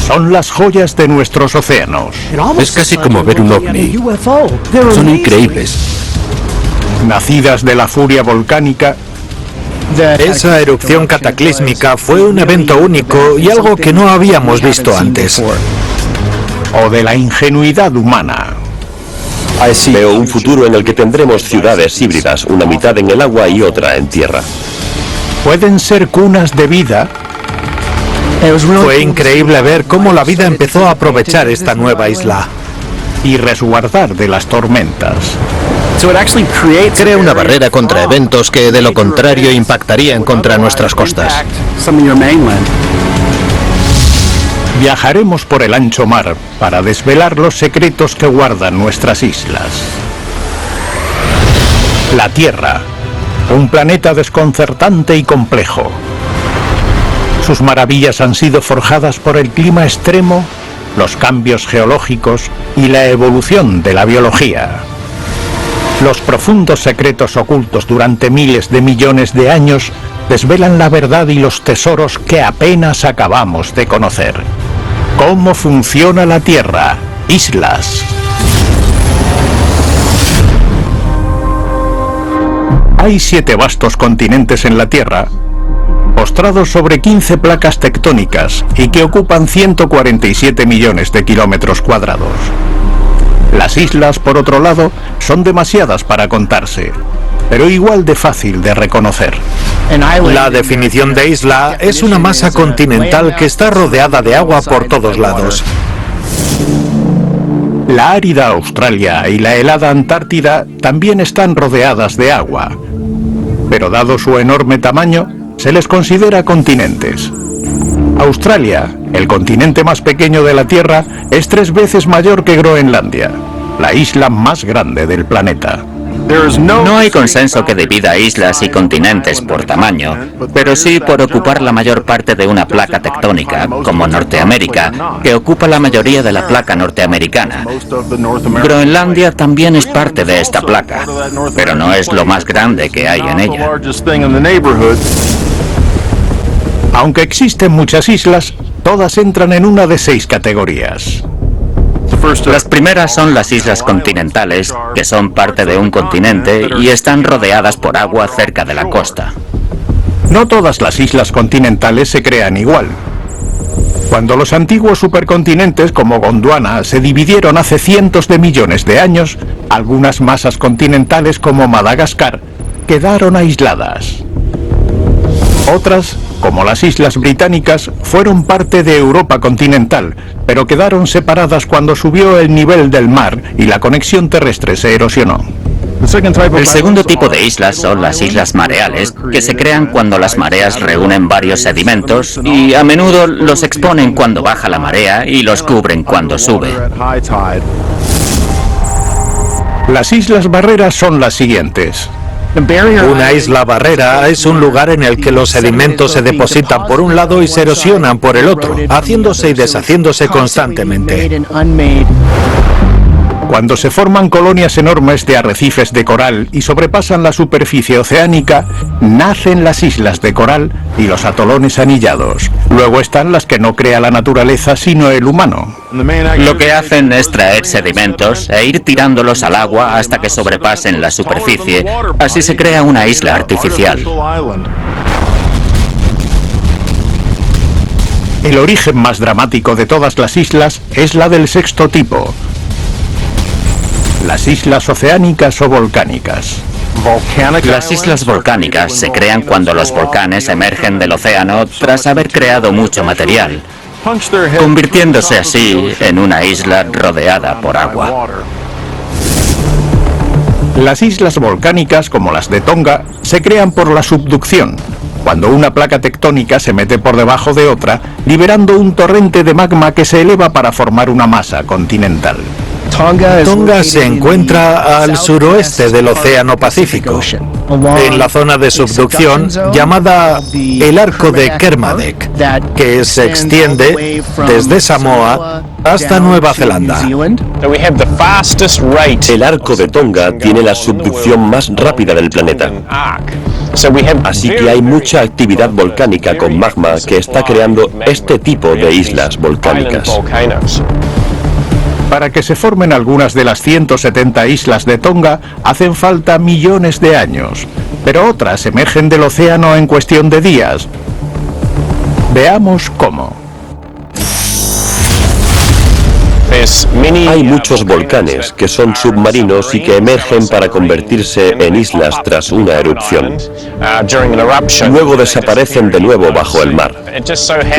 Son las joyas de nuestros océanos. Es casi como ver un ovni. Son increíbles. Nacidas de la furia volcánica, Esa erupción cataclísmica fue un evento único y algo que no habíamos visto antes. o de la ingenuidad humana. Veo un futuro en el que tendremos ciudades híbridas, una mitad en el agua y otra en tierra. Pueden ser cunas de vida. Fue increíble ver cómo la vida empezó a aprovechar esta nueva isla. Y resguardar de las tormentas. Crea una barrera contra eventos que, de lo contrario, impactarían contra nuestras costas. Viajaremos por el ancho mar para desvelar los secretos que guardan nuestras islas. La Tierra, un planeta desconcertante y complejo. Sus maravillas han sido forjadas por el clima extremo, los cambios geológicos y la evolución de la biología. Los profundos secretos ocultos durante miles de millones de años desvelan la verdad y los tesoros que apenas acabamos de conocer. ¿Cómo funciona la Tierra? Islas. Hay 7 vastos continentes en la Tierra, postrados sobre 15 placas tectónicas y que ocupan 147 millones de kilómetros cuadrados. Las islas, por otro lado, son demasiadas para contarse, pero igual de fácil de reconocer. La definición de isla es una masa continental que está rodeada de agua por todos lados. La árida Australia y la helada Antártida también están rodeadas de agua, pero dado su enorme tamaño, se les considera continentes. Australia, el continente más pequeño de la Tierra, es 3 veces mayor que Groenlandia, la isla más grande del planeta. No hay consenso que divida islas y continentes por tamaño, pero sí por ocupar la mayor parte de una placa tectónica, como Norteamérica, que ocupa la mayoría de la placa norteamericana. Groenlandia también es parte de esta placa, pero no es lo más grande que hay en ella. Aunque existen muchas islas, todas entran en una de 6 categorías. Las primeras son las islas continentales, que son parte de un continente y están rodeadas por agua cerca de la costa. No todas las islas continentales se crean igual. Cuando los antiguos supercontinentes como Gondwana se dividieron hace cientos de millones de años, algunas masas continentales como Madagascar quedaron aisladas. Otras, como las Islas Británicas, fueron parte de Europa continental, pero quedaron separadas cuando subió el nivel del mar y la conexión terrestre se erosionó. El segundo tipo de islas son las islas mareales, que se crean cuando las mareas reúnen varios sedimentos y a menudo los exponen cuando baja la marea y los cubren cuando sube. Las islas barreras son las siguientes. Una isla barrera es un lugar en el que los sedimentos se depositan por un lado y se erosionan por el otro, haciéndose y deshaciéndose constantemente. Cuando se forman colonias enormes de arrecifes de coral y sobrepasan la superficie oceánica, nacen las islas de coral y los atolones anillados. Luego están las que no crea la naturaleza sino el humano. Lo que hacen es traer sedimentos e ir tirándolos al agua hasta que sobrepasen la superficie. Así se crea una isla artificial. El origen más dramático de todas las islas es la del sexto tipo. Las islas oceánicas o volcánicas. Las islas volcánicas se crean cuando los volcanes emergen del océano tras haber creado mucho material, convirtiéndose así en una isla rodeada por agua. Las islas volcánicas, como las de Tonga, se crean por la subducción, cuando una placa tectónica se mete por debajo de otra, liberando un torrente de magma que se eleva para formar una masa continental. Tonga se encuentra al suroeste del Océano Pacífico, en la zona de subducción llamada el Arco de Kermadec, que se extiende desde Samoa hasta Nueva Zelanda. El arco de Tonga tiene la subducción más rápida del planeta. Así que hay mucha actividad volcánica con magma que está creando este tipo de islas volcánicas. Para que se formen algunas de las 170 islas de Tonga hacen falta millones de años, pero otras emergen del océano en cuestión de días. Veamos cómo. Hay muchos volcanes que son submarinos y que emergen para convertirse en islas tras una erupción. Luego desaparecen de nuevo bajo el mar.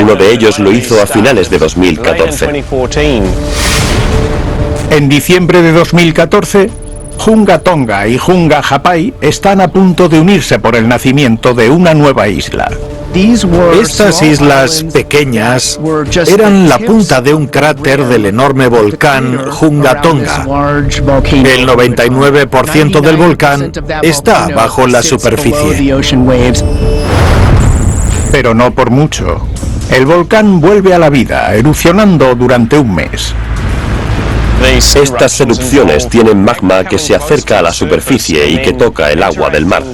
Uno de ellos lo hizo a finales de 2014. En diciembre de 2014, Hunga Tonga y Hunga Hapai están a punto de unirse por el nacimiento de una nueva isla. Estas islas pequeñas eran la punta de un cráter del enorme volcán Hunga Tonga. El 99% del volcán está bajo la superficie. Pero no por mucho. El volcán vuelve a la vida, erupcionando durante un mes. Estas erupciones tienen magma que se acerca a la superficie y que toca el agua del mar.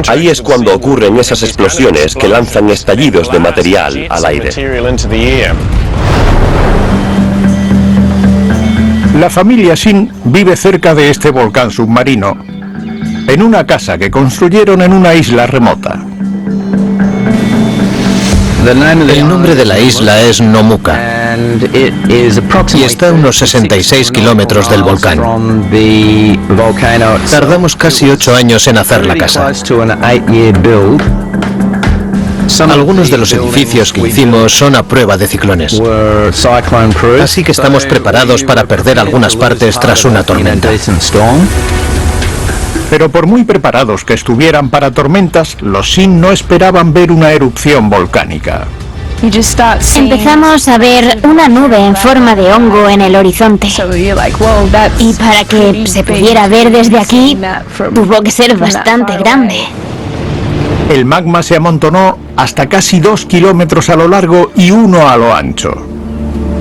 Ahí es cuando ocurren esas explosiones que lanzan estallidos de material al aire. La familia Shin vive cerca de este volcán submarino, en una casa que construyeron en una isla remota. El nombre de la isla es Nomuka y está a unos 66 kilómetros del volcán. Tardamos casi 8 años en hacer la casa. Algunos de los edificios que hicimos son a prueba de ciclones, así que estamos preparados para perder algunas partes tras una tormenta. Pero por muy preparados que estuvieran para tormentas, los Shin no esperaban ver una erupción volcánica. Empezamos a ver una nube en forma de hongo en el horizonte. Y para que se pudiera ver desde aquí, tuvo que ser bastante grande. El magma se amontonó hasta casi 2 kilómetros a lo largo y 1 a lo ancho.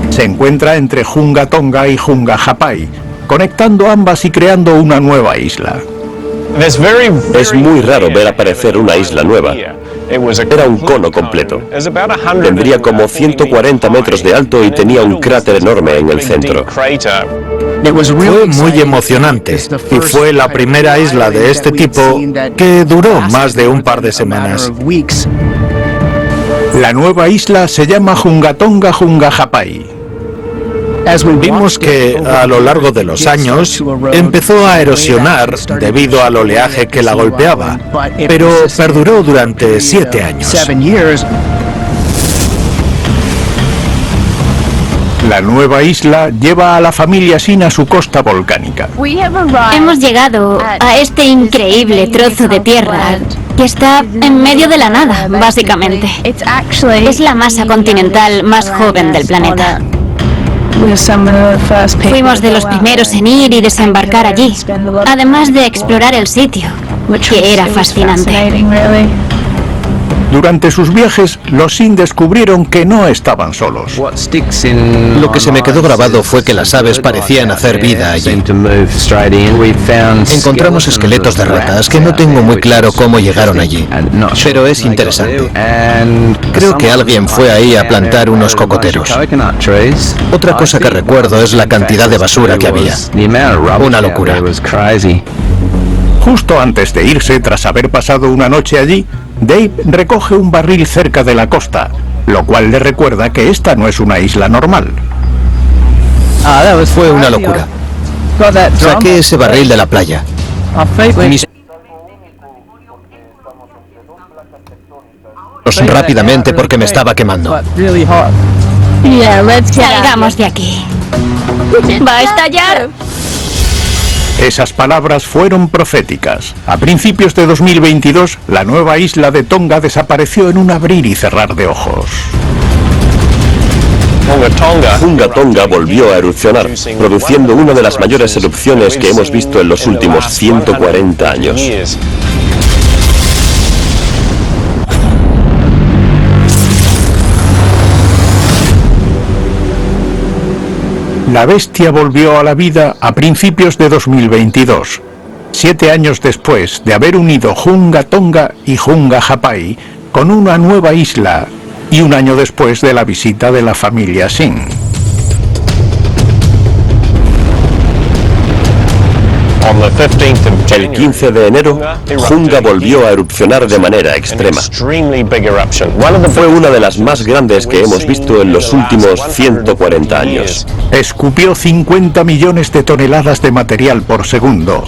Se encuentra entre Hunga Tonga y Hunga Hapai, conectando ambas y creando una nueva isla. Es muy raro ver aparecer una isla nueva. Era un cono completo. Tendría como 140 metros de alto y tenía un cráter enorme en el centro. Fue muy emocionante y fue la primera isla de este tipo que duró más de un par de semanas. La nueva isla se llama Hunga Tonga Hunga Hapai. Vimos que a lo largo de los años empezó a erosionar debido al oleaje que la golpeaba, pero perduró durante 7 años. La nueva isla lleva a la familia Shin a su costa volcánica. Hemos llegado a este increíble trozo de tierra que está en medio de la nada, básicamente. Es la masa continental más joven del planeta. Fuimos de los primeros en ir y desembarcar allí, además de explorar el sitio, que era fascinante. Durante sus viajes, los Shin descubrieron que no estaban solos. Lo que se me quedó grabado fue que las aves parecían hacer vida allí. Encontramos esqueletos de ratas que no tengo muy claro cómo llegaron allí, pero es interesante. Creo que alguien fue ahí a plantar unos cocoteros. Otra cosa que recuerdo es la cantidad de basura que había. Una locura. Justo antes de irse, tras haber pasado una noche allí, Dave recoge un barril cerca de la costa, lo cual le recuerda que esta no es una isla normal. Fue una locura. Saqué ese barril de la playa. Rápidamente porque me estaba quemando. Salgamos de aquí. ¡Va a estallar! Esas palabras fueron proféticas. A principios de 2022, la nueva isla de Tonga desapareció en un abrir y cerrar de ojos. Hunga Tonga volvió a erupcionar, produciendo una de las mayores erupciones que hemos visto en los últimos 140 años. La bestia volvió a la vida a principios de 2022, 7 años después de haber unido Hunga Tonga y Hunga Hapai con una nueva isla y un año después de la visita de la familia Singh. El 15 de enero, Hunga volvió a erupcionar de manera extrema. Fue una de las más grandes que hemos visto en los últimos 140 años. Escupió 50 millones de toneladas de material por segundo,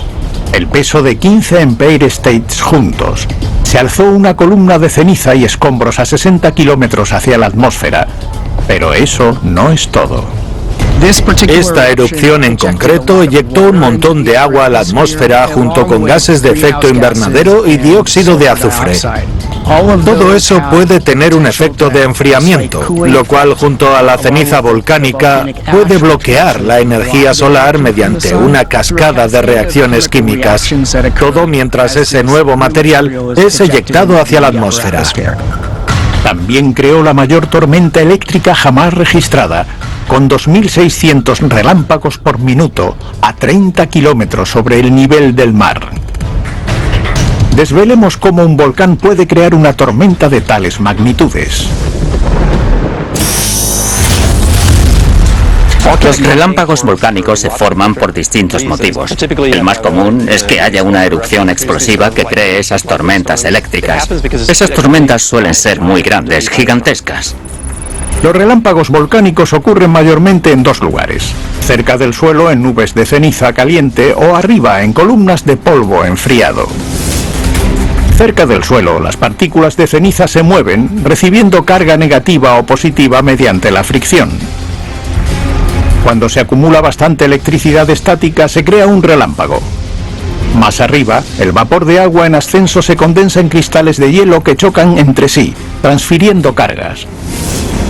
el peso de 15 Empire States juntos. Se alzó una columna de ceniza y escombros a 60 kilómetros hacia la atmósfera. Pero eso no es todo. Esta erupción en concreto eyectó un montón de agua a la atmósfera junto con gases de efecto invernadero y dióxido de azufre. Todo eso puede tener un efecto de enfriamiento, lo cual junto a la ceniza volcánica puede bloquear la energía solar mediante una cascada de reacciones químicas, todo mientras ese nuevo material es eyectado hacia la atmósfera. También creó la mayor tormenta eléctrica jamás registrada, con 2.600 relámpagos por minuto a 30 kilómetros sobre el nivel del mar. Desvelemos cómo un volcán puede crear una tormenta de tales magnitudes. Los relámpagos volcánicos se forman por distintos motivos. El más común es que haya una erupción explosiva que cree esas tormentas eléctricas. Esas tormentas suelen ser muy grandes, gigantescas. Los relámpagos volcánicos ocurren mayormente en dos lugares: cerca del suelo en nubes de ceniza caliente o arriba en columnas de polvo enfriado. Cerca del suelo, las partículas de ceniza se mueven, recibiendo carga negativa o positiva mediante la fricción. Cuando se acumula bastante electricidad estática, se crea un relámpago. Más arriba, el vapor de agua en ascenso se condensa en cristales de hielo que chocan entre sí, transfiriendo cargas.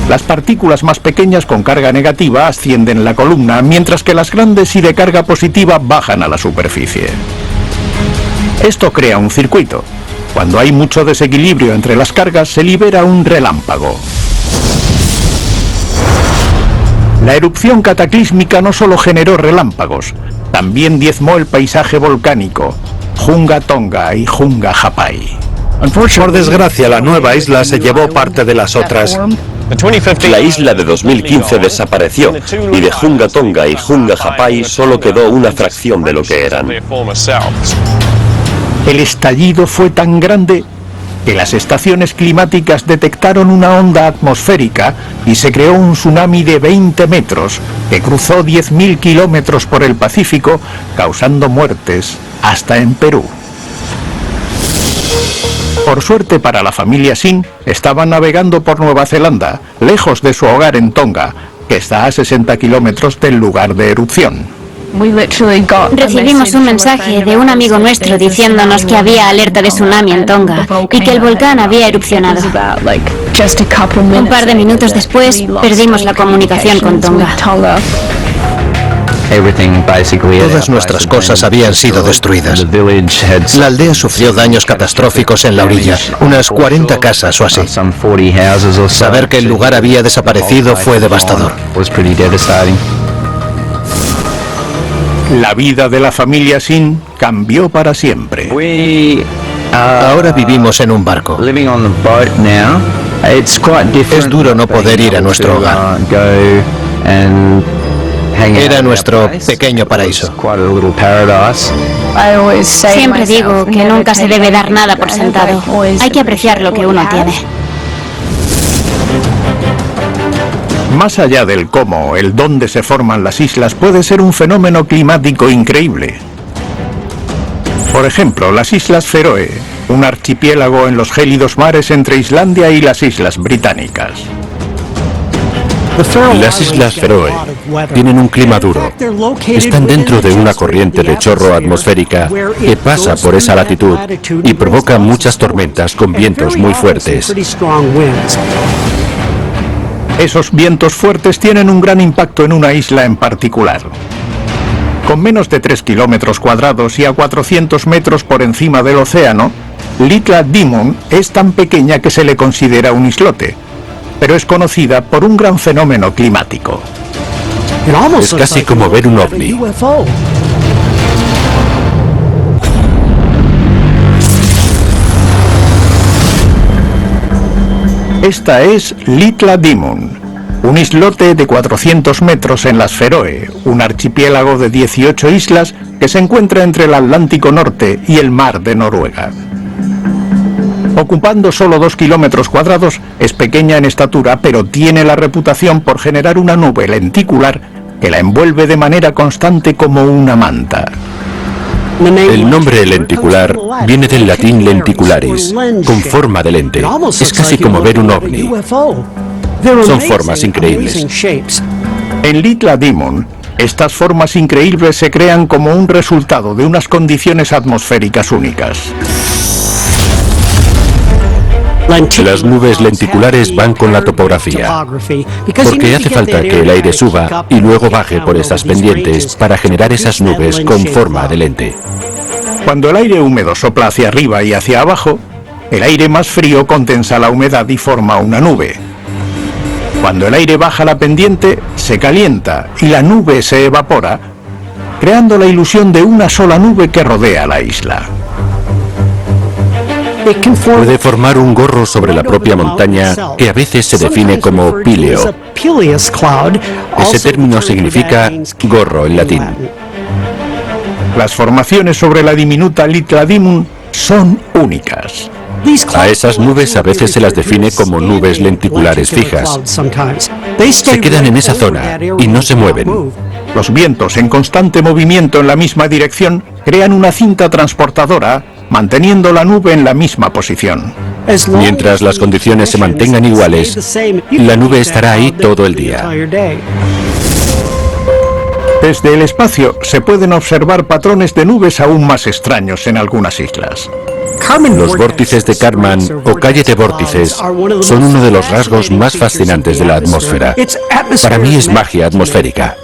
Las partículas más pequeñas con carga negativa ascienden la columna, mientras que las grandes y de carga positiva bajan a la superficie. Esto crea un circuito. Cuando hay mucho desequilibrio entre las cargas, se libera un relámpago. La erupción cataclísmica no solo generó relámpagos, también diezmó el paisaje volcánico, Hunga Tonga y Hunga Hapai. Por desgracia, la nueva isla se llevó parte de las otras. La isla de 2015 desapareció y de Hunga Tonga y Hunga Hapai solo quedó una fracción de lo que eran. El estallido fue tan grande que las estaciones climáticas detectaron una onda atmosférica y se creó un tsunami de 20 metros que cruzó 10.000 kilómetros por el Pacífico, causando muertes hasta en Perú. Por suerte para la familia Singh, estaban navegando por Nueva Zelanda, lejos de su hogar en Tonga, que está a 60 kilómetros del lugar de erupción. Recibimos un mensaje de un amigo nuestro diciéndonos que había alerta de tsunami en Tonga y que el volcán había erupcionado. Un par de minutos después, perdimos la comunicación con Tonga. Todas nuestras cosas habían sido destruidas. La aldea sufrió daños catastróficos en la orilla, unas 40 casas o así. Saber que el lugar había desaparecido fue devastador. La vida de la familia Singh cambió para siempre. Ahora vivimos en un barco. Es duro no poder ir a nuestro hogar. Era nuestro pequeño paraíso. Siempre digo que nunca se debe dar nada por sentado. Hay que apreciar lo que uno tiene. Más allá del cómo, el dónde se forman las islas puede ser un fenómeno climático increíble. Por ejemplo, las Islas Feroe, un archipiélago en los gélidos mares entre Islandia y las Islas Británicas. Las Islas Feroe tienen un clima duro. Están dentro de una corriente de chorro atmosférica que pasa por esa latitud y provoca muchas tormentas con vientos muy fuertes. Esos vientos fuertes tienen un gran impacto en una isla en particular. Con menos de 3 kilómetros cuadrados y a 400 metros por encima del océano, Little Demon es tan pequeña que se le considera un islote, pero es conocida por un gran fenómeno climático. Es casi como ver un ovni. Esta es Little Demon, un islote de 400 metros en las Feroe, un archipiélago de 18 islas que se encuentra entre el Atlántico Norte y el Mar de Noruega. Ocupando solo 2 kilómetros cuadrados, es pequeña en estatura, pero tiene la reputación por generar una nube lenticular que la envuelve de manera constante como una manta. El nombre lenticular viene del latín lenticularis, con forma de lente. Es casi como ver un ovni. Son formas increíbles. En Little Demon, estas formas increíbles se crean como un resultado de unas condiciones atmosféricas únicas. Las nubes lenticulares van con la topografía, porque hace falta que el aire suba y luego baje por esas pendientes para generar esas nubes con forma de lente. Cuando el aire húmedo sopla hacia arriba y hacia abajo, el aire más frío condensa la humedad y forma una nube. Cuando el aire baja la pendiente, se calienta y la nube se evapora, creando la ilusión de una sola nube que rodea la isla. Puede formar un gorro sobre la propia montaña que a veces se define como píleo. Ese término significa gorro en latín. Las formaciones sobre la diminuta Little Demon son únicas. A esas nubes a veces se las define como nubes lenticulares fijas. Se quedan en esa zona y no se mueven. Los vientos en constante movimiento en la misma dirección crean una cinta transportadora, manteniendo la nube en la misma posición. Mientras las condiciones se mantengan iguales, la nube estará ahí todo el día. Desde el espacio se pueden observar patrones de nubes aún más extraños en algunas islas. Los vórtices de Kármán o calle de vórtices son uno de los rasgos más fascinantes de la atmósfera. Para mí es magia atmosférica.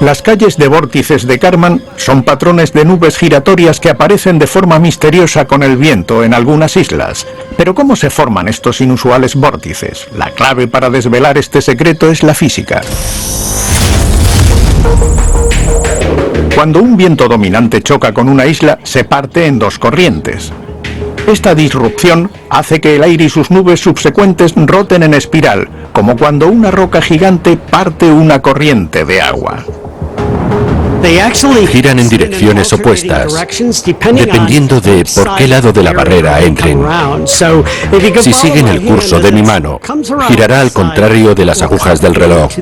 Las calles de vórtices de Kármán son patrones de nubes giratorias que aparecen de forma misteriosa con el viento en algunas islas. Pero ¿cómo se forman estos inusuales vórtices? La clave para desvelar este secreto es la física. Cuando un viento dominante choca con una isla, se parte en dos corrientes. Esta disrupción hace que el aire y sus nubes subsecuentes roten en espiral, como cuando una roca gigante parte una corriente de agua. Giran en direcciones opuestas, dependiendo de por qué lado de la barrera entren. Si siguen el curso de mi mano, girará al contrario de las agujas del reloj.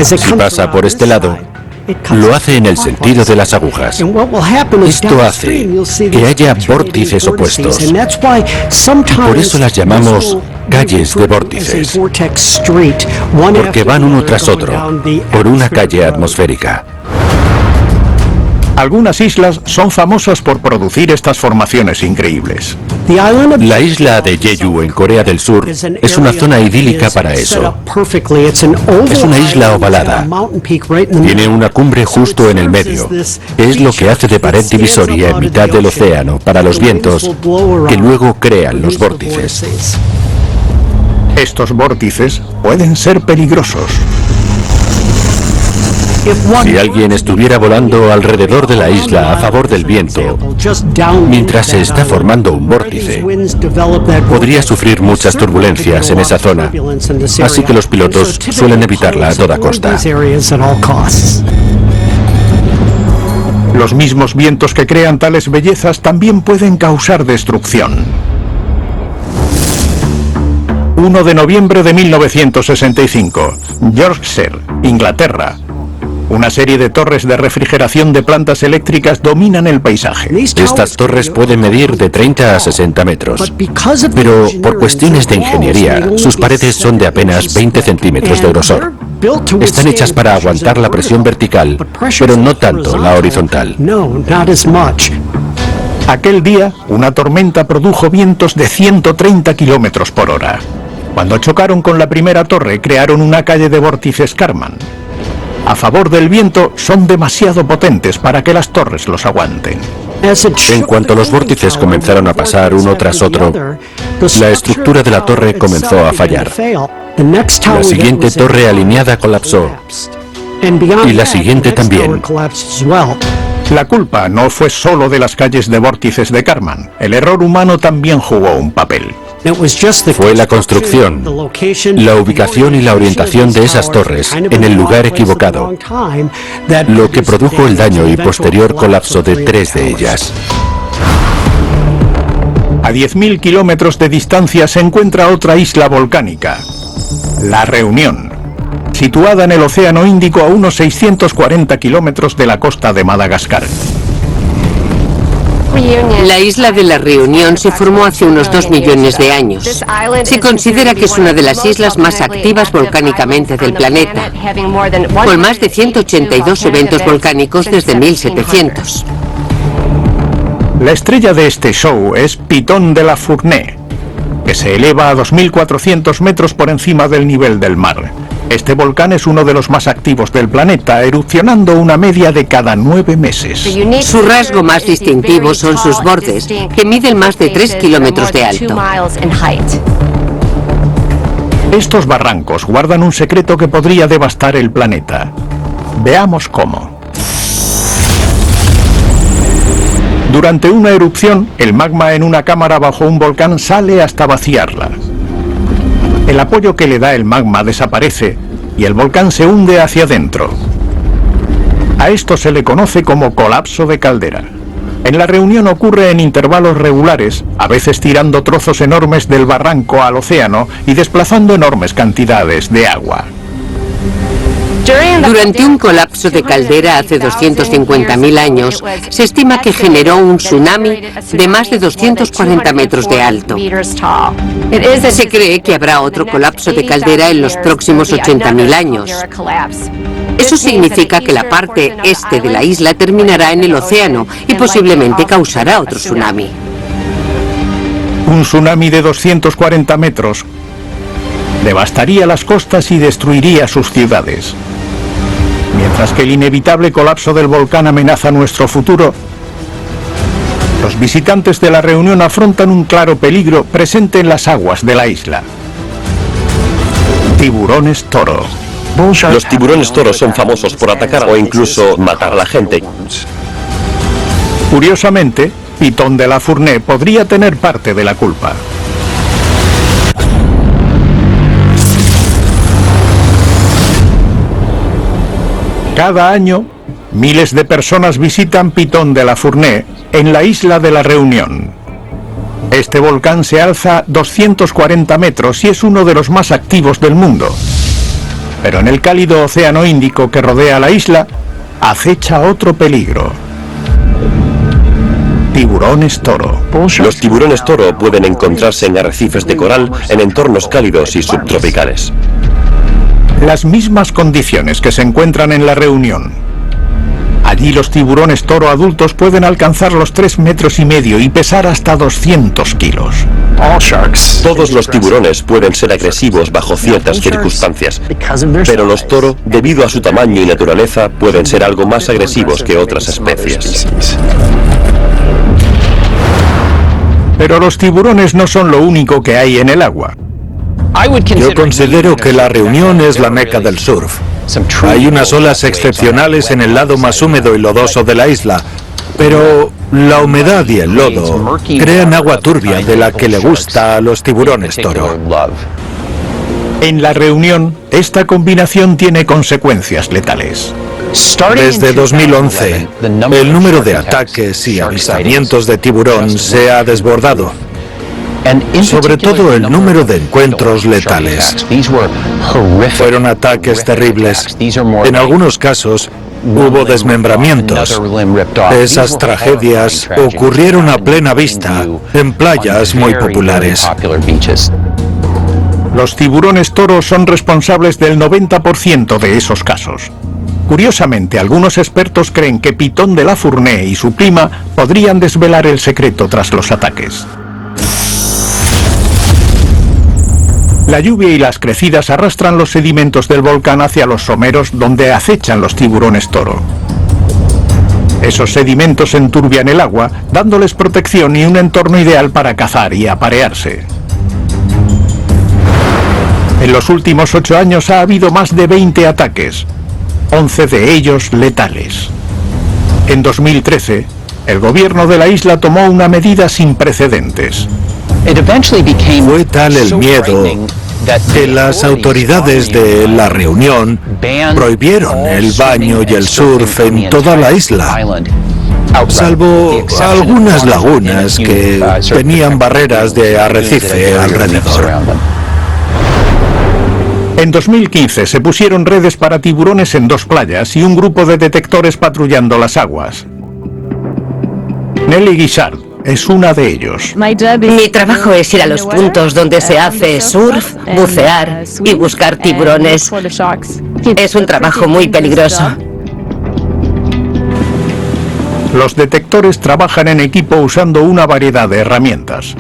Si pasa por este lado, lo hace en el sentido de las agujas. Esto hace que haya vórtices opuestos. Por eso las llamamos calles de vórtices, porque van uno tras otro por una calle atmosférica. Algunas islas son famosas por producir estas formaciones increíbles. La isla de Jeju en Corea del Sur es una zona idílica para eso. Es una isla ovalada. Tiene una cumbre justo en el medio, que es lo que hace de pared divisoria en mitad del océano para los vientos que luego crean los vórtices. Estos vórtices pueden ser peligrosos. Si alguien estuviera volando alrededor de la isla a favor del viento, mientras se está formando un vórtice, podría sufrir muchas turbulencias en esa zona, así que los pilotos suelen evitarla a toda costa. Los mismos vientos que crean tales bellezas también pueden causar destrucción. 1 de noviembre de 1965, Yorkshire, Inglaterra. Una serie de torres de refrigeración de plantas eléctricas dominan el paisaje. Estas torres pueden medir de 30 a 60 metros, pero por cuestiones de ingeniería, sus paredes son de apenas 20 centímetros de grosor. Están hechas para aguantar la presión vertical, pero no tanto la horizontal. Aquel día, una tormenta produjo vientos de 130 kilómetros por hora. Cuando chocaron con la primera torre, crearon una calle de vórtices Kármán. A favor del viento, son demasiado potentes para que las torres los aguanten. En cuanto los vórtices comenzaron a pasar uno tras otro, la estructura de la torre comenzó a fallar. La siguiente torre alineada colapsó, y la siguiente también. La culpa no fue solo de las calles de vórtices de Kármán. El error humano también jugó un papel. Fue la construcción, la ubicación y la orientación de esas torres en el lugar equivocado, lo que produjo el daño y posterior colapso de 3 de ellas. A 10.000 kilómetros de distancia se encuentra otra isla volcánica, La Reunión, situada en el Océano Índico a unos 640 kilómetros de la costa de Madagascar. La isla de La Reunión se formó hace unos 2 millones de años. Se considera que es una de las islas más activas volcánicamente del planeta, con más de 182 eventos volcánicos desde 1700. La estrella de este show es Piton de la Fournaise, que se eleva a 2.400 metros por encima del nivel del mar. Este volcán es uno de los más activos del planeta, erupcionando una media de cada 9 meses. Su rasgo más distintivo son sus bordes, que miden más de 3 kilómetros de alto. Estos barrancos guardan un secreto que podría devastar el planeta. Veamos cómo. Durante una erupción, el magma en una cámara bajo un volcán sale hasta vaciarla. El apoyo que le da el magma desaparece y el volcán se hunde hacia adentro. A esto se le conoce como colapso de caldera. En La Reunión ocurre en intervalos regulares, a veces tirando trozos enormes del barranco al océano y desplazando enormes cantidades de agua. Durante un colapso de caldera hace 250.000 años, se estima que generó un tsunami de más de 240 metros de alto. Se cree que habrá otro colapso de caldera en los próximos 80.000 años. Eso significa que la parte este de la isla terminará en el océano y posiblemente causará otro tsunami. Un tsunami de 240 metros devastaría las costas y destruiría sus ciudades. Mientras que el inevitable colapso del volcán amenaza nuestro futuro, los visitantes de La Reunión afrontan un claro peligro presente en las aguas de la isla. Tiburones toro. Los tiburones toros son famosos por atacar o incluso matar a la gente. Curiosamente, Piton de la Fournaise podría tener parte de la culpa. Cada año, miles de personas visitan Piton de la Fournaise en la isla de La Reunión. Este volcán se alza 240 metros y es uno de los más activos del mundo. Pero en el cálido Océano Índico que rodea la isla, acecha otro peligro. Tiburones toro. Los tiburones toro pueden encontrarse en arrecifes de coral en entornos cálidos y subtropicales. Las mismas condiciones que se encuentran en La Reunión. Allí los tiburones toro adultos pueden alcanzar los 3,5 metros y pesar hasta 200 kilos. Todos los tiburones pueden ser agresivos bajo ciertas circunstancias, pero los toro, debido a su tamaño y naturaleza, pueden ser algo más agresivos que otras especies. Pero los tiburones no son lo único que hay en el agua. Yo considero que La Reunión es la meca del surf. Hay unas olas excepcionales en el lado más húmedo y lodoso de la isla, pero la humedad y el lodo crean agua turbia de la que le gusta a los tiburones toro. En La Reunión, esta combinación tiene consecuencias letales. Desde 2011, el número de ataques y avistamientos de tiburón se ha desbordado. Sobre todo el número de encuentros letales. Fueron ataques terribles. En algunos casos hubo desmembramientos. Esas tragedias ocurrieron a plena vista en playas muy populares. Los tiburones toro son responsables del 90% de esos casos. Curiosamente, algunos expertos creen que Piton de la Fournaise y su prima podrían desvelar el secreto tras los ataques. La lluvia y las crecidas arrastran los sedimentos del volcán hacia los someros donde acechan los tiburones toro. Esos sedimentos enturbian el agua, dándoles protección y un entorno ideal para cazar y aparearse. En los últimos 8 años ha habido más de 20 ataques, 11 de ellos letales. En 2013, el gobierno de la isla tomó una medida sin precedentes. Fue tal el miedo que las autoridades de La Reunión prohibieron el baño y el surf en toda la isla, salvo algunas lagunas que tenían barreras de arrecife alrededor. En 2015 se pusieron redes para tiburones en 2 playas y un grupo de detectores patrullando las aguas. Nelly Guichard es una de ellos. Mi trabajo es ir a los puntos donde se hace surf, bucear y buscar tiburones. Es un trabajo muy peligroso. Los detectores trabajan en equipo usando una variedad de herramientas.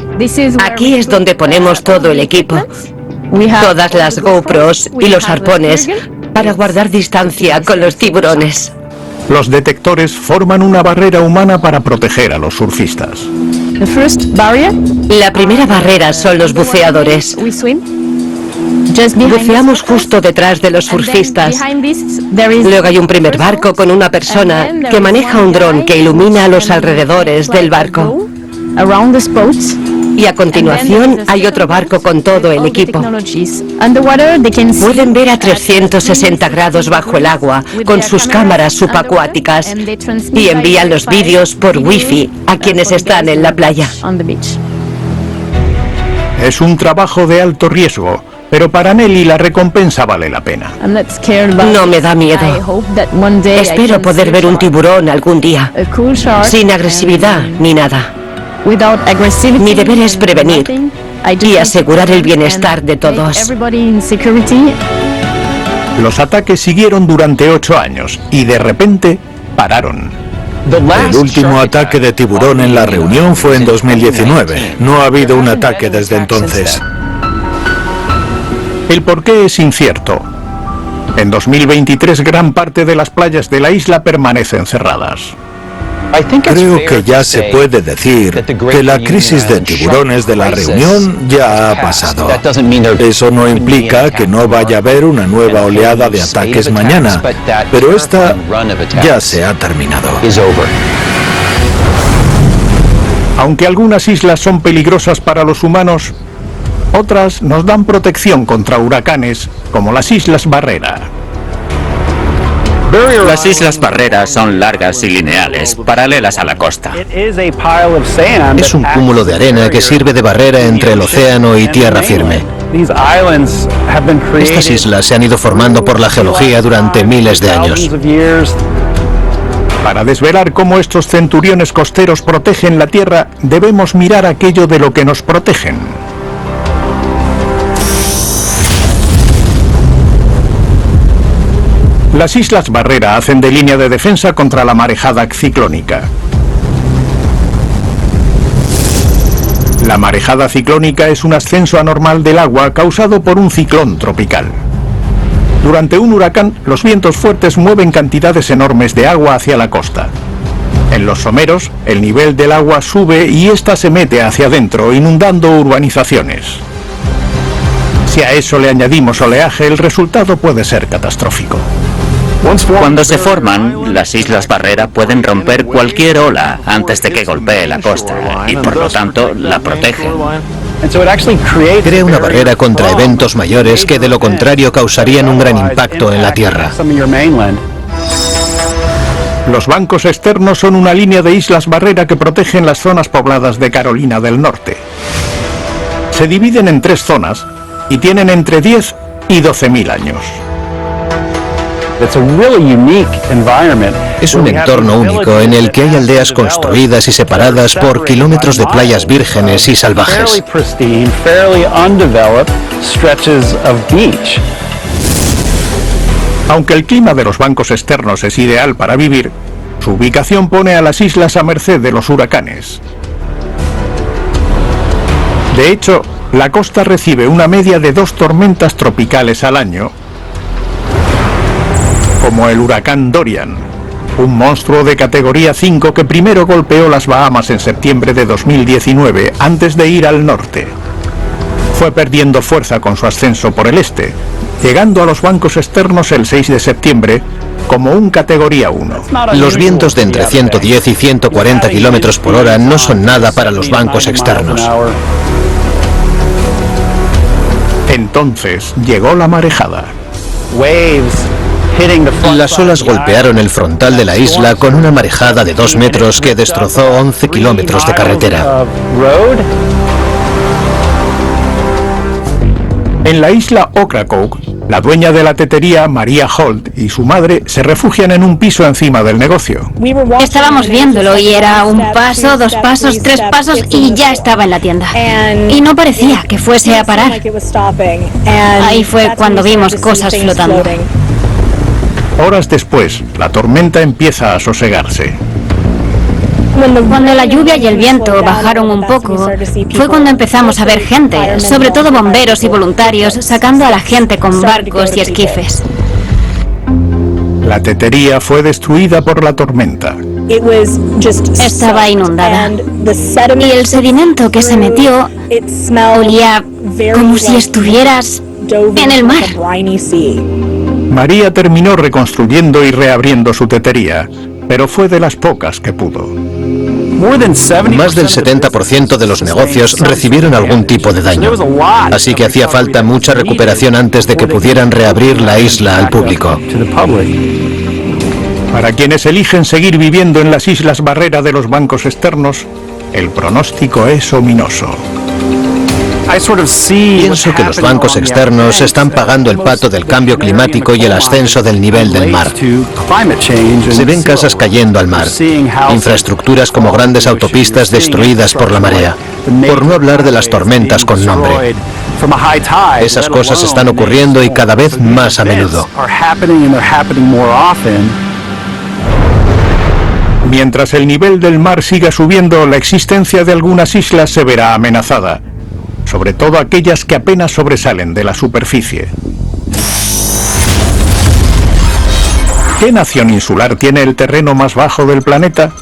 Aquí es donde ponemos todo el equipo. Todas las GoPros y los arpones para guardar distancia con los tiburones. Los detectores forman una barrera humana para proteger a los surfistas. La primera barrera son los buceadores. Buceamos justo detrás de los surfistas. Luego hay un primer barco con una persona que maneja un dron que ilumina a los alrededores del barco. Y a continuación hay otro barco con todo el equipo. Pueden ver a 360 grados bajo el agua con sus cámaras subacuáticas y envían los vídeos por wifi a quienes están en la playa. Es un trabajo de alto riesgo, pero para Nelly la recompensa vale la pena. No me da miedo. Espero poder ver un tiburón algún día, sin agresividad ni nada. Mi deber es prevenir y asegurar el bienestar de todos. Los ataques siguieron durante 8 años y de repente pararon. El último ataque de tiburón en La Reunión fue en 2019. No ha habido un ataque desde entonces. El porqué es incierto. En 2023 gran parte de las playas de la isla permanecen cerradas. Creo que ya se puede decir que la crisis de tiburones de La Reunión ya ha pasado. Eso no implica que no vaya a haber una nueva oleada de ataques mañana, pero esta ya se ha terminado. Aunque algunas islas son peligrosas para los humanos, otras nos dan protección contra huracanes, como las Islas Barrera. Las Islas Barrera son largas y lineales, paralelas a la costa. Es un cúmulo de arena que sirve de barrera entre el océano y tierra firme. Estas islas se han ido formando por la geología durante miles de años. Para desvelar cómo estos centuriones costeros protegen la tierra, debemos mirar aquello de lo que nos protegen. Las Islas Barrera hacen de línea de defensa contra la marejada ciclónica. La marejada ciclónica es un ascenso anormal del agua causado por un ciclón tropical. Durante un huracán, los vientos fuertes mueven cantidades enormes de agua hacia la costa. En los someros, el nivel del agua sube y ésta se mete hacia adentro, inundando urbanizaciones. Si a eso le añadimos oleaje, el resultado puede ser catastrófico. Cuando se forman, las Islas Barrera pueden romper cualquier ola antes de que golpee la costa y por lo tanto la protegen. Crea una barrera contra eventos mayores que de lo contrario causarían un gran impacto en la tierra. Los bancos externos son una línea de islas barrera que protegen las zonas pobladas de Carolina del Norte. Se dividen en 3 zonas y tienen entre 10 y 12.000 años. Es un entorno único en el que hay aldeas construidas y separadas por kilómetros de playas vírgenes y salvajes. Aunque el clima de los bancos externos es ideal para vivir, su ubicación pone a las islas a merced de los huracanes. De hecho, la costa recibe una media de 2 tormentas tropicales al año, como el huracán Dorian, un monstruo de categoría 5 que primero golpeó las Bahamas en septiembre de 2019 antes de ir al norte. Fue perdiendo fuerza con su ascenso por el este, llegando a los bancos externos el 6 de septiembre como un categoría 1. Los vientos de entre 110 y 140 kilómetros por hora no son nada para los bancos externos. Entonces llegó la marejada. Las olas golpearon el frontal de la isla con una marejada de 2 metros que destrozó 11 kilómetros de carretera. En la isla Ocracoke, la dueña de la tetería, María Holt, y su madre se refugian en un piso encima del negocio. Estábamos viéndolo y era 1 paso, 2 pasos, 3 pasos y ya estaba en la tienda. Y no parecía que fuese a parar. Ahí fue cuando vimos cosas flotando. Horas después, la tormenta empieza a sosegarse. Cuando la lluvia y el viento bajaron un poco, fue cuando empezamos a ver gente, sobre todo bomberos y voluntarios, sacando a la gente con barcos y esquifes. La tetería fue destruida por la tormenta. Estaba inundada. Y el sedimento que se metió olía como si estuvieras en el mar. María terminó reconstruyendo y reabriendo su tetería, pero fue de las pocas que pudo. Más del 70% de los negocios recibieron algún tipo de daño, así que hacía falta mucha recuperación antes de que pudieran reabrir la isla al público. Para quienes eligen seguir viviendo en las islas barrera de los bancos externos, el pronóstico es ominoso. Pienso que los bancos externos están pagando el pato del cambio climático y el ascenso del nivel del mar. Se ven casas cayendo al mar, infraestructuras como grandes autopistas destruidas por la marea, por no hablar de las tormentas con nombre. Esas cosas están ocurriendo y cada vez más a menudo. Mientras el nivel del mar siga subiendo, la existencia de algunas islas se verá amenazada, sobre todo aquellas que apenas sobresalen de la superficie. ¿Qué nación insular tiene el terreno más bajo del planeta?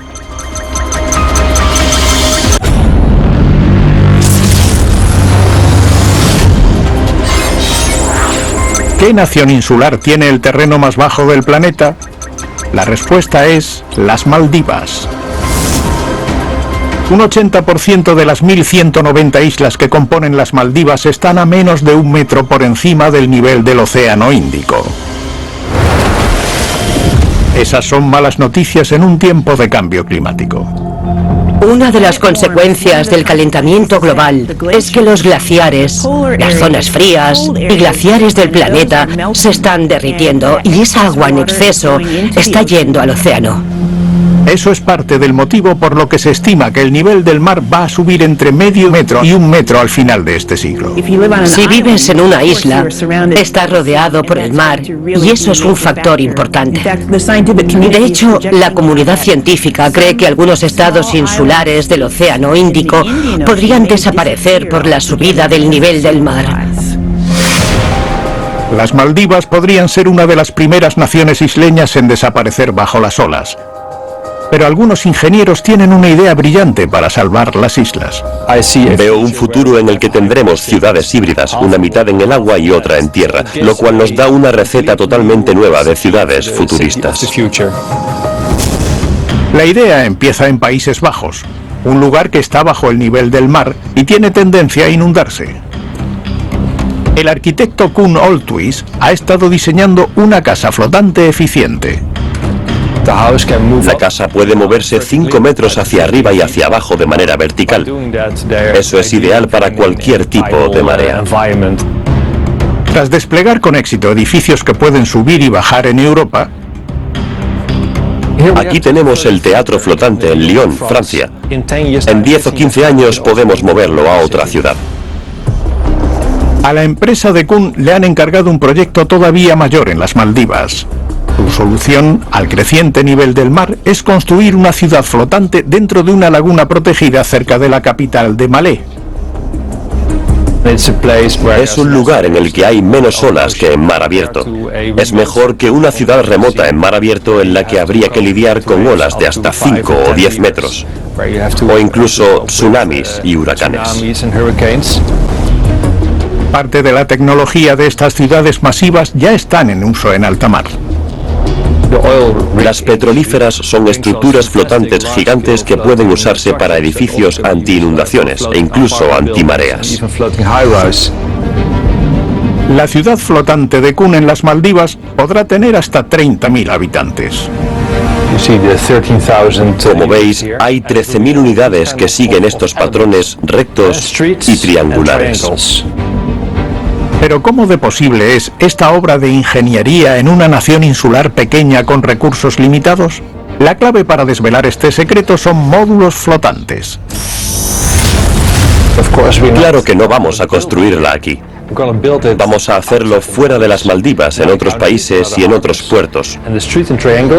¿Qué nación insular tiene el terreno más bajo del planeta? La respuesta es las Maldivas. Un 80% de las 1.190 islas que componen las Maldivas están a menos de 1 metro por encima del nivel del Océano Índico. Esas son malas noticias en un tiempo de cambio climático. Una de las consecuencias del calentamiento global es que los glaciares, las zonas frías y glaciares del planeta se están derritiendo y esa agua en exceso está yendo al océano. Eso es parte del motivo por lo que se estima que el nivel del mar va a subir entre medio metro y 1 metro al final de este siglo. Si vives en una isla, estás rodeado por el mar y eso es un factor importante. De hecho, la comunidad científica cree que algunos estados insulares del Océano Índico podrían desaparecer por la subida del nivel del mar. Las Maldivas podrían ser una de las primeras naciones isleñas en desaparecer bajo las olas. Pero algunos ingenieros tienen una idea brillante para salvar las islas. Veo un futuro en el que tendremos ciudades híbridas, una mitad en el agua y otra en tierra, lo cual nos da una receta totalmente nueva de ciudades futuristas. La idea empieza en Países Bajos, un lugar que está bajo el nivel del mar y tiene tendencia a inundarse. El arquitecto Koen Olthuis ha estado diseñando una casa flotante eficiente. La casa puede moverse 5 metros hacia arriba y hacia abajo de manera vertical. Eso es ideal para cualquier tipo de marea. Tras desplegar con éxito edificios que pueden subir y bajar en Europa, aquí tenemos el teatro flotante en Lyon, Francia. En 10 o 15 años podemos moverlo a otra ciudad. A la empresa de Koen le han encargado un proyecto todavía mayor en las Maldivas. Su solución al creciente nivel del mar es construir una ciudad flotante dentro de una laguna protegida cerca de la capital de Malé. Es un lugar en el que hay menos olas que en mar abierto. Es mejor que una ciudad remota en mar abierto en la que habría que lidiar con olas de hasta 5 o 10 metros, o incluso tsunamis y huracanes. Parte de la tecnología de estas ciudades masivas ya están en uso en alta mar. Las petrolíferas son estructuras flotantes gigantes que pueden usarse para edificios anti-inundaciones e incluso antimareas. La ciudad flotante de Kun en las Maldivas podrá tener hasta 30.000 habitantes. Como veis, hay 13.000 unidades que siguen estos patrones rectos y triangulares. Pero ¿cómo de posible es esta obra de ingeniería en una nación insular pequeña con recursos limitados? La clave para desvelar este secreto son módulos flotantes. Claro que no vamos a construirla aquí. Vamos a hacerlo fuera de las Maldivas, en otros países y en otros puertos.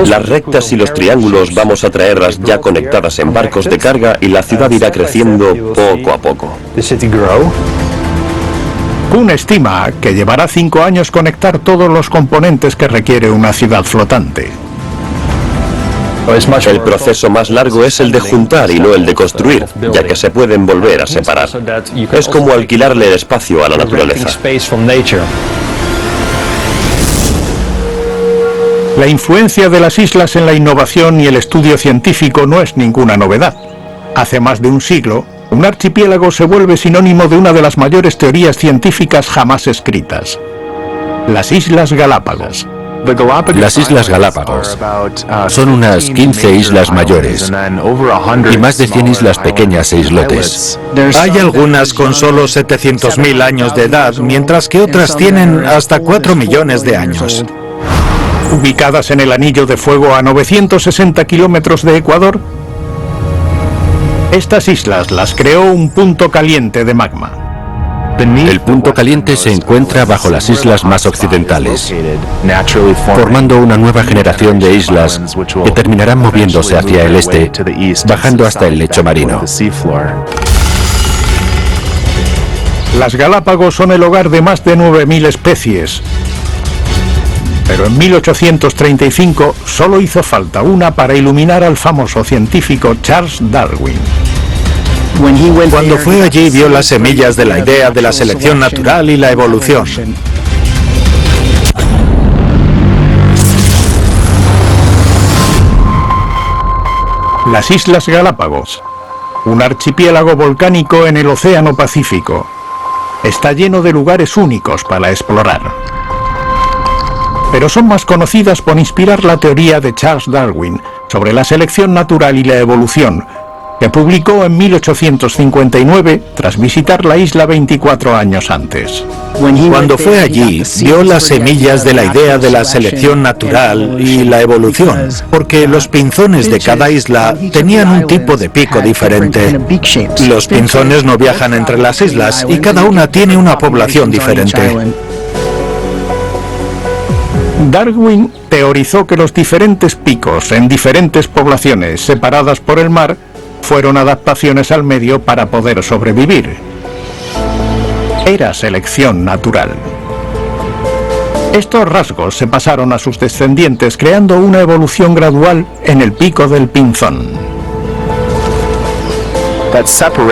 Las rectas y los triángulos vamos a traerlas ya conectadas en barcos de carga y la ciudad irá creciendo poco a poco. Kun estima que llevará 5 años conectar todos los componentes que requiere una ciudad flotante. El proceso más largo es el de juntar y no el de construir, ya que se pueden volver a separar. Es como alquilarle el espacio a la naturaleza. La influencia de las islas en la innovación y el estudio científico no es ninguna novedad. Hace más de un siglo, un archipiélago se vuelve sinónimo de una de las mayores teorías científicas jamás escritas: las Islas Galápagos. Las Islas Galápagos son unas 15 islas mayores y más de 100 islas pequeñas e islotes. Hay algunas con solo 700.000 años de edad, mientras que otras tienen hasta 4 millones de años. Ubicadas en el Anillo de Fuego a 960 kilómetros de Ecuador, estas islas las creó un punto caliente de magma. El punto caliente se encuentra bajo las islas más occidentales, formando una nueva generación de islas que terminarán moviéndose hacia el este, bajando hasta el lecho marino. Las Galápagos son el hogar de más de 9.000 especies, pero en 1835 solo hizo falta una para iluminar al famoso científico Charles Darwin. Cuando fue allí vio las semillas de la idea de la selección natural y la evolución. Las Islas Galápagos, un archipiélago volcánico en el Océano Pacífico, está lleno de lugares únicos para explorar. Pero son más conocidas por inspirar la teoría de Charles Darwin sobre la selección natural y la evolución, que publicó en 1859 tras visitar la isla 24 años antes. Cuando fue allí, vio las semillas de la idea de la selección natural y la evolución, porque los pinzones de cada isla tenían un tipo de pico diferente. Los pinzones no viajan entre las islas y cada una tiene una población diferente. Darwin teorizó que los diferentes picos en diferentes poblaciones separadas por el mar fueron adaptaciones al medio para poder sobrevivir. Era selección natural. Estos rasgos se pasaron a sus descendientes, creando una evolución gradual en el pico del pinzón.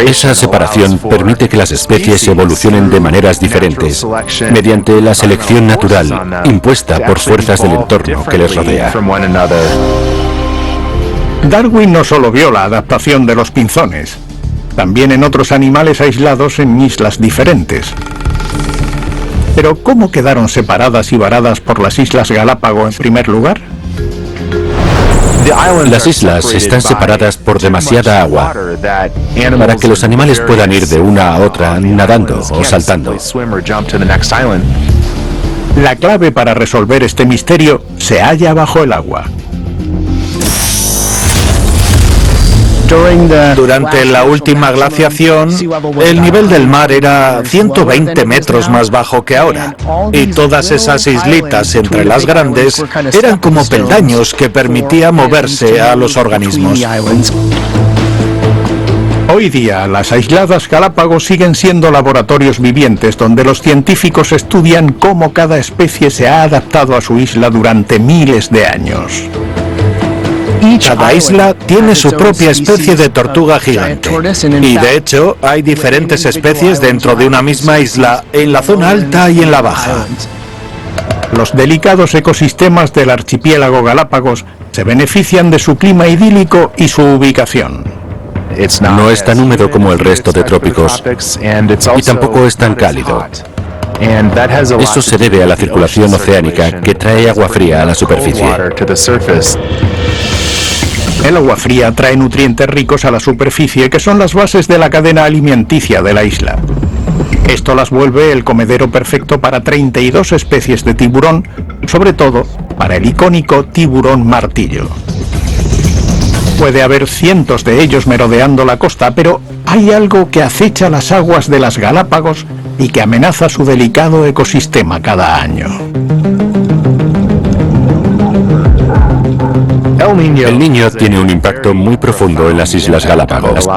Esa separación permite que las especies evolucionen de maneras diferentes, mediante la selección natural, impuesta por fuerzas del entorno que les rodea. Darwin no solo vio la adaptación de los pinzones, también en otros animales aislados en islas diferentes. Pero ¿cómo quedaron separadas y varadas por las Islas Galápagos en primer lugar? Las islas están separadas por demasiada agua para que los animales puedan ir de una a otra nadando o saltando. La clave para resolver este misterio se halla bajo el agua. Durante la última glaciación, el nivel del mar era 120 metros más bajo que ahora, y todas esas islitas entre las grandes eran como peldaños que permitían moverse a los organismos. Hoy día, las aisladas Galápagos siguen siendo laboratorios vivientes donde los científicos estudian cómo cada especie se ha adaptado a su isla durante miles de años. Cada isla tiene su propia especie de tortuga gigante. Y de hecho, hay diferentes especies dentro de una misma isla, en la zona alta y en la baja. Los delicados ecosistemas del archipiélago Galápagos se benefician de su clima idílico y su ubicación. No es tan húmedo como el resto de trópicos y tampoco es tan cálido. Eso se debe a la circulación oceánica que trae agua fría a la superficie. El agua fría trae nutrientes ricos a la superficie que son las bases de la cadena alimenticia de la isla. Esto las vuelve el comedero perfecto para 32 especies de tiburón, sobre todo para el icónico tiburón martillo. Puede haber cientos de ellos merodeando la costa, pero hay algo que acecha las aguas de las Galápagos y que amenaza su delicado ecosistema cada año. El Niño tiene un impacto muy profundo en las Islas Galápagos.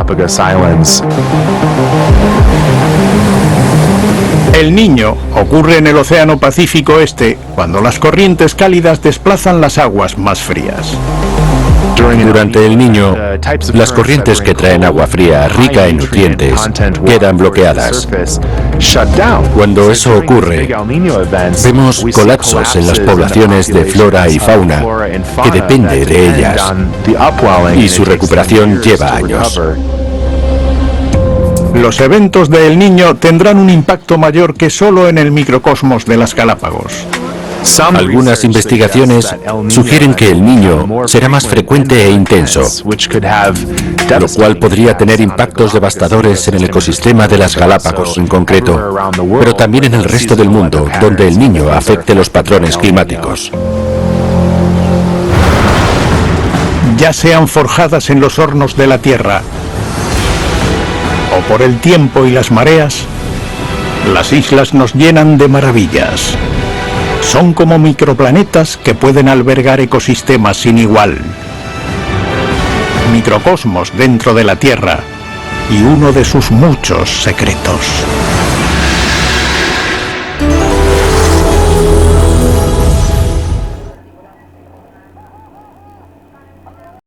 El Niño ocurre en el Océano Pacífico Este, cuando las corrientes cálidas desplazan las aguas más frías. Durante el Niño, las corrientes que traen agua fría rica en nutrientes quedan bloqueadas. Cuando eso ocurre, vemos colapsos en las poblaciones de flora y fauna que depende de ellas, y su recuperación lleva años. Los eventos de El Niño tendrán un impacto mayor que solo en el microcosmos de las Galápagos. Algunas investigaciones sugieren que el Niño será más frecuente e intenso, lo cual podría tener impactos devastadores en el ecosistema de las Galápagos en concreto, pero también en el resto del mundo, donde el Niño afecte los patrones climáticos. Ya sean forjadas en los hornos de la Tierra o por el tiempo y las mareas, las islas nos llenan de maravillas. Son como microplanetas que pueden albergar ecosistemas sin igual. Microcosmos dentro de la Tierra y uno de sus muchos secretos.